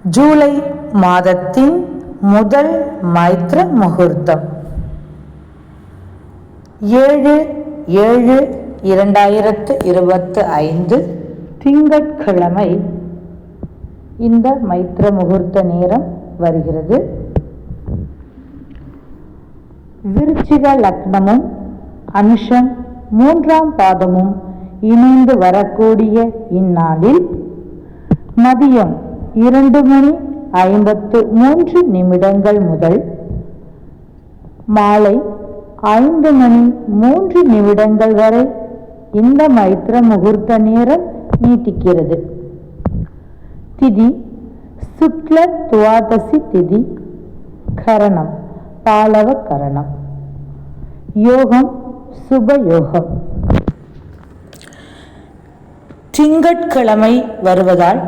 ஜூலை மாதத்தின் முதல் மைத்ர முகூர்த்தம் 7/7/2025 திங்கட்கிழமை இந்த மைத்ர முகூர்த்த நேரம் வருகிறது. விருச்சிக லக்னமும் அனுஷம் 3ஆம் பாதமும் இணைந்து வரக்கூடிய இந்நாளில் மதியம் 2:53 முதல் மாலை 5:03 வரை இந்த மைத்ர முகூர்த்த நேரம் நீட்டிக்கிறது. திதி சுக்ல துவாதசி திதி, கரணம் பாலவ கரணம், யோகம் சுபயோகம். திங்கட்கிழமை வருவதால்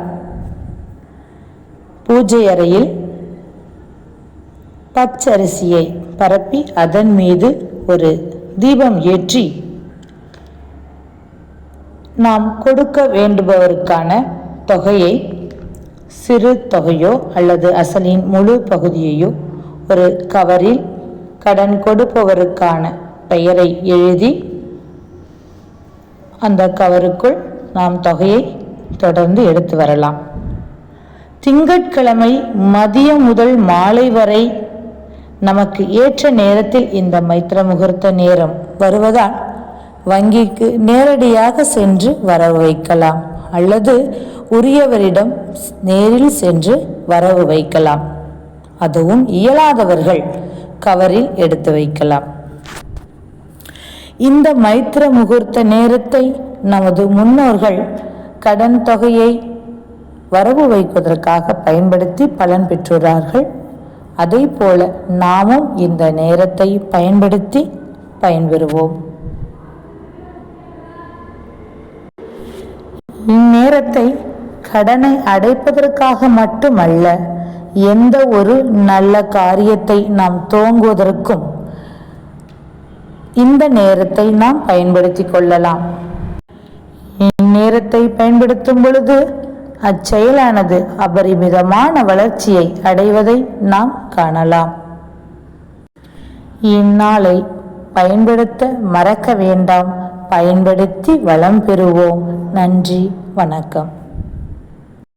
பூஜை அறையில் பச்சரிசியை பரப்பி அதன் மீது ஒரு தீபம் ஏற்றி நாம் கொடுக்க வேண்டுபவருக்கான தொகையை, சிறு தொகையோ அல்லது அசலின் முழு பகுதியையோ ஒரு கவரில் கடன் கொடுப்பவருக்கான பெயரை எழுதி அந்த கவருக்குள் நாம் தொகையை தொடர்ந்து எடுத்து வரலாம். திங்கட்கிழமை மதியம் முதல் மாலை வரை நமக்கு ஏற்ற நேரத்தில் இந்த மைத்ர முகூர்த்த நேரம் வருவதால் வங்கிக்கு நேரடியாக சென்று வரவு வைக்கலாம் அல்லது உரியவரிடம் நேரில் சென்று வரவு வைக்கலாம். அதுவும் இயலாதவர்கள் கவரில் எடுத்து வைக்கலாம். இந்த மைத்ர முகூர்த்த நேரத்தை நமது முன்னோர்கள் கடன் தொகையை வரவு வைப்பதற்காக பயன்படுத்தி பலன் பெற்றுள்ளார்கள். அதே போல நாமும் இந்த நேரத்தை பயன்படுத்தி பயன்பெறுவோம். இந்நேரத்தை கடனை அடைப்பதற்காக மட்டுமல்ல, எந்த ஒரு நல்ல காரியத்தை நாம் துவங்குவதற்கும் இந்த நேரத்தை நாம் பயன்படுத்தி கொள்ளலாம். இந்நேரத்தை பயன்படுத்தும் பொழுது அச்செயலானது அபரிமிதமான வளர்ச்சியை அடைவதை நாம் காணலாம். இந்நாளை பயன்படுத்த மறக்க வேண்டாம். பயன்படுத்தி வளம் பெறுவோம். நன்றி, வணக்கம்.